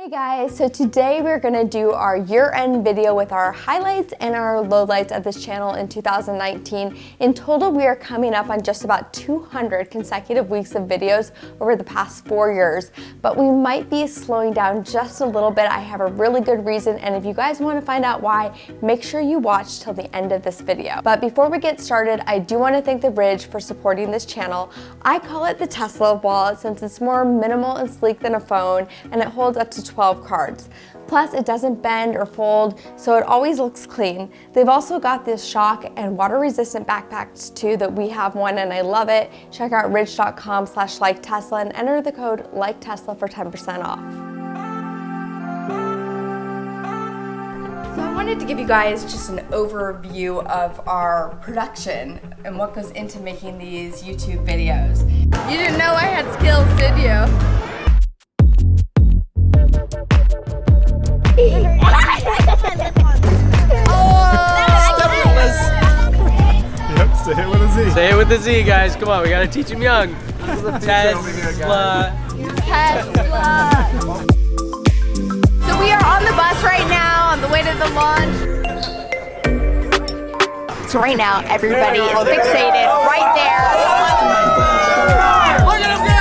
Hey guys, so today we're gonna do our year-end video with our highlights and our lowlights of this channel in 2019. In total, we are coming up on just about 200 consecutive weeks of videos over the past 4 years, but we might be slowing down just a little bit. I have a really good reason, and if you guys wanna find out why, make sure you watch till the end of this video. But before we get started, I do wanna thank The Bridge for supporting this channel. I call it the Tesla wallet since it's more minimal and sleek than a phone, and it holds up to 12 cards. Plus, it doesn't bend or fold, so it always looks clean. They've also got this shock and water resistant backpacks too that we have one and I love it. Check out ridge.com/liketesla and enter the code LikeTesla for 10% off. So I wanted to give you guys just an overview of our production and what goes into making these YouTube videos. You didn't know I had skills, did you? Yep, say it with a Z. Say it with a Z, guys. Come on, we gotta teach him young. Tesla. Tesla. So we are on the bus right now on the way to the launch. So right now, everybody is fixated right there. Look at him go!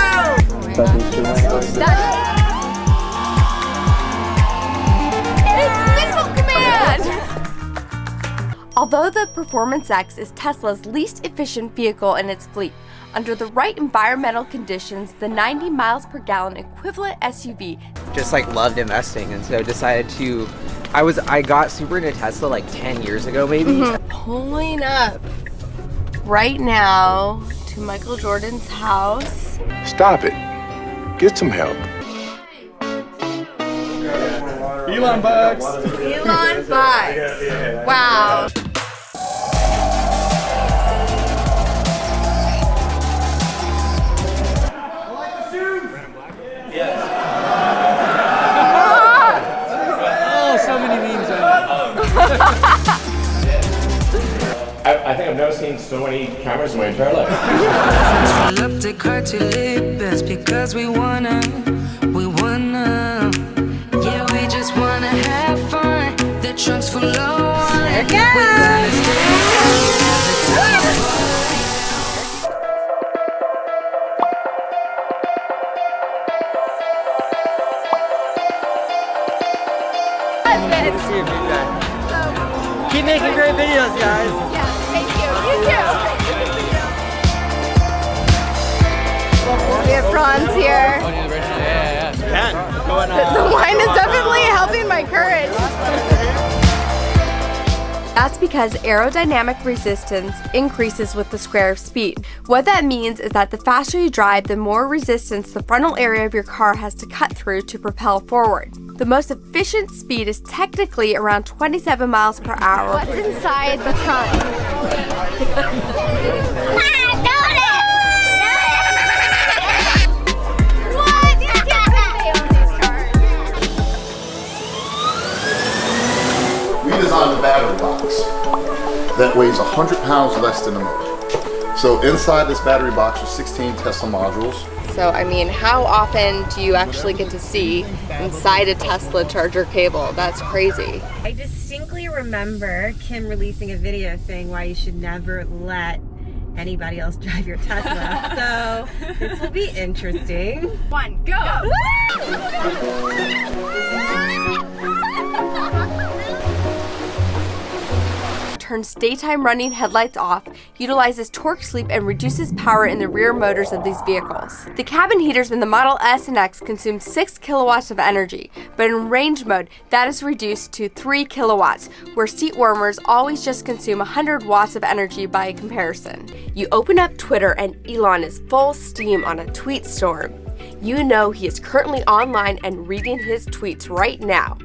Although the Performance X is Tesla's least efficient vehicle in its fleet, under the right environmental conditions, the 90 miles per gallon equivalent SUV just like loved investing, and so decided to I got super into Tesla like 10 years ago maybe. Pulling up right now to Michael Jordan's house. Stop it. Get some help. Elon bucks. Elon bucks. Wow. Oh, so many memes on I think I've never seen so many cameras in my entire life. Because we wanna, yeah, we just wanna have fun. The trunk's full of wine. Here it goes. Keep making great videos, guys. Yeah, thank you. You too. We have Franz here. The wine is definitely helping my courage. That's because aerodynamic resistance increases with the square of speed. What that means is that the faster you drive, the more resistance the frontal area of your car has to cut through to propel forward. The most efficient speed is technically around 27 miles per hour. What's inside the trunk? What? You can't say on these cars. We designed a battery box that weighs 100 pounds less than the motor. So inside this battery box are 16 Tesla modules. So, I mean, how often do you actually get to see inside a Tesla charger cable? That's crazy. I distinctly remember Kim releasing a video saying why you should never let anybody else drive your Tesla. So this will be interesting. One, go! Turns daytime running headlights off, utilizes torque sleep, and reduces power in the rear motors of these vehicles. The cabin heaters in the Model S and X consume 6 kilowatts of energy, but in range mode, that is reduced to 3 kilowatts, where seat warmers always just consume 100 watts of energy by comparison. You open up Twitter and Elon is full steam on a tweet storm. You know he is currently online and reading his tweets right now.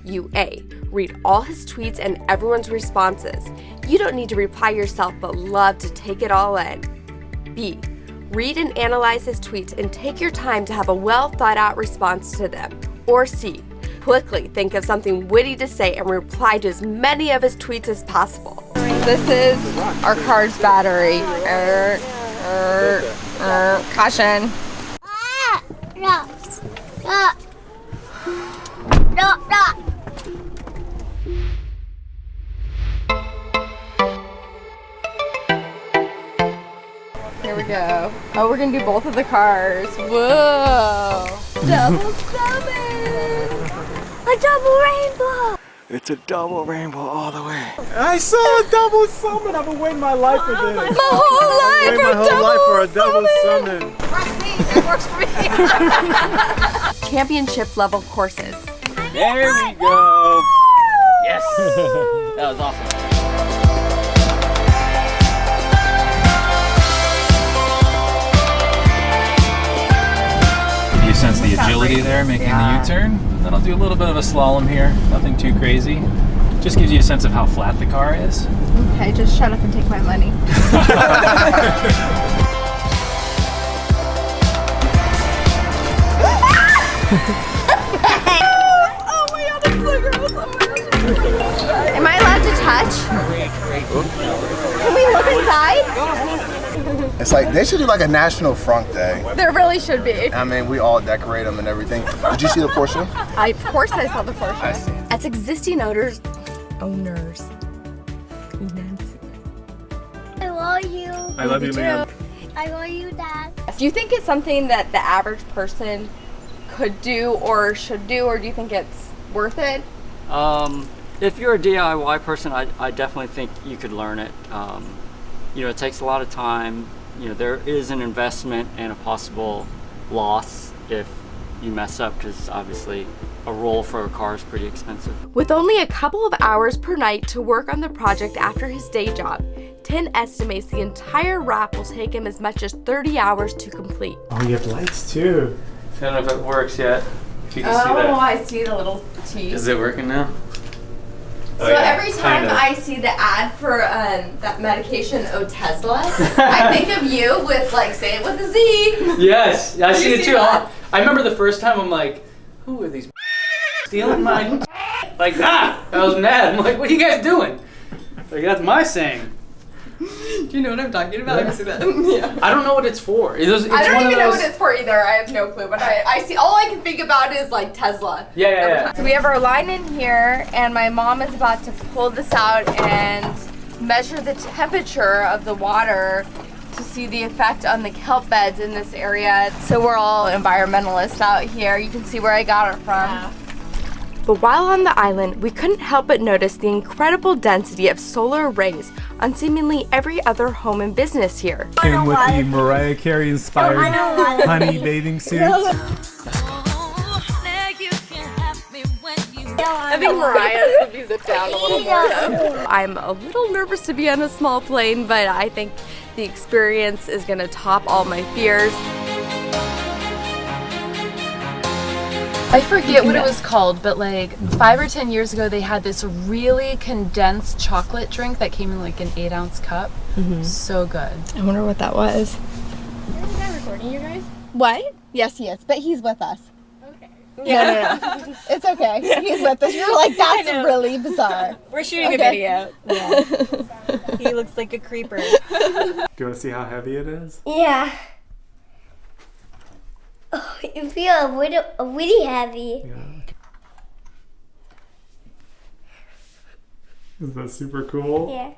You A, read all his tweets and everyone's responses. You don't need to reply yourself, but love to take it all in. B, read and analyze his tweets and take your time to have a well thought out response to them. Or C, quickly think of something witty to say and reply to as many of his tweets as possible. This is our car's battery. Caution. Stop. Here we go. Oh, we're gonna do both of the cars. Whoa. Double summit. A double rainbow. It's a double rainbow all the way. I saw a double summit. I've been waiting my life for this. My whole life Waiting my whole life for a double summit. Trust me, it works for me. Championship level courses. There we go. Yes. That was awesome. You sense the agility there, making the U-turn. Then I'll do a little bit of a slalom here. Nothing too crazy. Just gives you a sense of how flat the car is. Okay, just shut up and take my money. Oh my god, that's so gross. Oh my gosh. Am I allowed to touch? Can we look inside? It's like they should do like a National Frunk Day. There really should be. I mean, we all decorate them and everything. Did you see the Porsche? Of course I saw the Porsche. I see. As existing owners. I love you. I love you, Liam. I love you, Dad. Do you think it's something that the average person could do or should do, or do you think it's worth it? If you're a DIY person, I definitely think you could learn it. You know, it takes a lot of time. You know, there is an investment and a possible loss if you mess up, because obviously a roll for a car is pretty expensive. With only a couple of hours per night to work on the project after his day job, Tin estimates the entire wrap will take him as much as 30 hours to complete. Oh, you have lights too. I don't know if it works yet. If you can see that. I see the little T. Is it working now? So every time I see the ad for that medication Otezla, I think of you with, like, say it with a Z. Yes, I see it too. that? I remember the first time I'm like, who are these stealing my like I was mad. I'm like, what are you guys doing? Like, that's my saying. Do you know what I'm talking about? Yeah. I see that. Yeah. I don't know what it's for. It's I don't even know what it's for either. I have no clue. But I see, all I can think about is like Tesla. Yeah. So we have our line in here, and my mom is about to pull this out and measure the temperature of the water to see the effect on the kelp beds in this area. So we're all environmentalists out here. You can see where I got it from. Yeah. But while on the island, we couldn't help but notice the incredible density of solar arrays on seemingly every other home and business here. Came with the Mariah Carey inspired honey bathing suit. I think Mariah's would be zipped down a little more though. I'm a little nervous to be on a small plane, but I think the experience is gonna top all my fears. I forget what it was called, but like 5 or 10 years ago, they had this really condensed chocolate drink that came in like an 8-ounce cup. So good. I wonder what that was. Isn't that recording you guys? What? Yes, he is, but he's with us. Okay. Yeah. No. It's okay. He's with us. You're like, that's really bizarre. We're shooting a video. Yeah. He looks like a creeper. Do you want to see how heavy it is? Yeah. Oh, you feel really heavy. Yeah. Is that super cool? Yeah.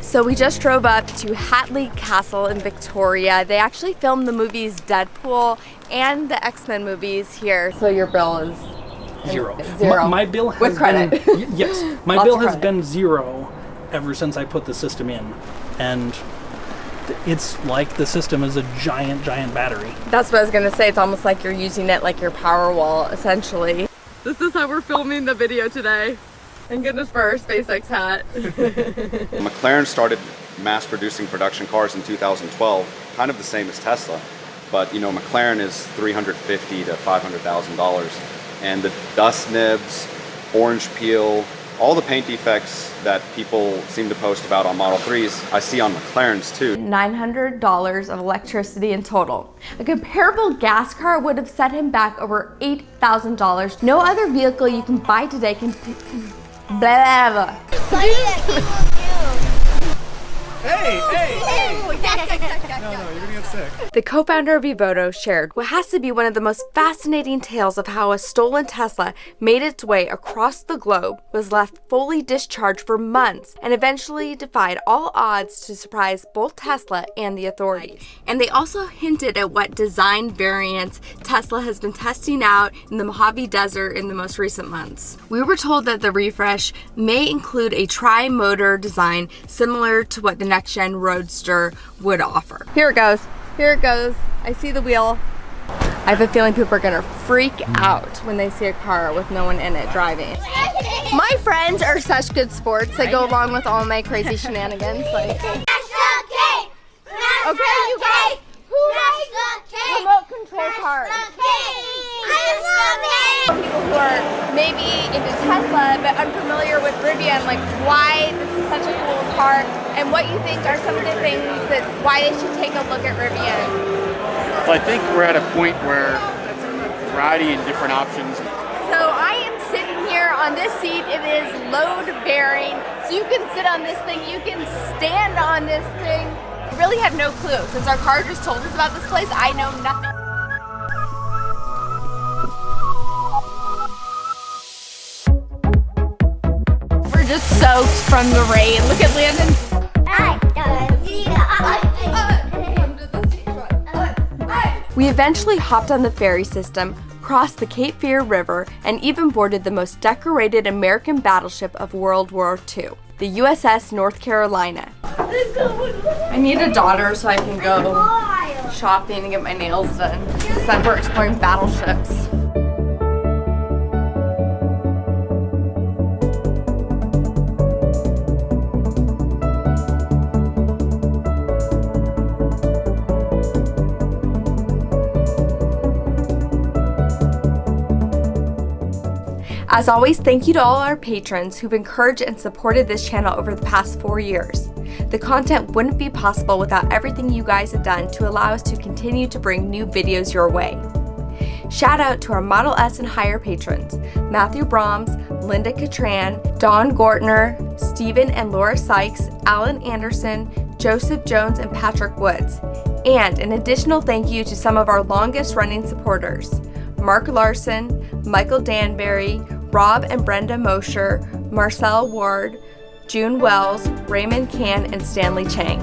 So we just drove up to Hatley Castle in Victoria. They actually filmed the movies Deadpool and the X-Men movies here. So your bill is Zero. My bill has with credit. Yes, my bill has been zero ever since I put the system in, and it's like the system is a giant battery. That's what I was gonna say. It's almost like you're using it like your power wall, essentially. This is how we're filming the video today. Thank goodness for our SpaceX hat. McLaren started mass producing production cars in 2012, kind of the same as Tesla, but you know, McLaren is $350,000 to $500,000, and the dust nibs, orange peel, all the paint defects that people seem to post about on Model 3s, I see on McLarens too. $900 of electricity in total. A comparable gas car would have set him back over $8,000. No other vehicle you can buy today can... Blah, blah, blah. Hey! No, you're gonna get sick. The co-founder of Evoto shared what has to be one of the most fascinating tales of how a stolen Tesla made its way across the globe, was left fully discharged for months, and eventually defied all odds to surprise both Tesla and the authorities. And they also hinted at what design variants Tesla has been testing out in the Mojave Desert in the most recent months. We were told that the refresh may include a tri-motor design similar to what the next-gen Roadster would offer. Here it goes. Here it goes. I see the wheel. I have a feeling people are gonna freak out when they see a car with no one in it driving. My friends are such good sports. They go along with all my crazy shenanigans. Like, okay, you guys, who likes remote control cars? People who are maybe into Tesla but unfamiliar with Rivian, like why this is such a cool car, and what you think are some of the things that why they should take a look at Rivian. Well, I think we're at a point where variety and different options. So I am sitting here on this seat. It is load bearing, so you can sit on this thing, you can stand on this thing. I really have no clue. Since our car just told us about this place, I know nothing. We're just soaked from the rain. Look at Landon. We eventually hopped on the ferry system, crossed the Cape Fear River, and even boarded the most decorated American battleship of World War II, the USS North Carolina. I need a daughter so I can go shopping and get my nails done. It's time for exploring battleships. As always, thank you to all our patrons who've encouraged and supported this channel over the past 4 years. The content wouldn't be possible without everything you guys have done to allow us to continue to bring new videos your way. Shout out to our Model S and higher patrons, Matthew Brahms, Linda Catran, Dawn Gortner, Stephen and Laura Sykes, Alan Anderson, Joseph Jones, and Patrick Woods. And an additional thank you to some of our longest running supporters, Mark Larson, Michael Danbury, Rob and Brenda Mosher, Marcel Ward, June Wells, Raymond Can, and Stanley Chang.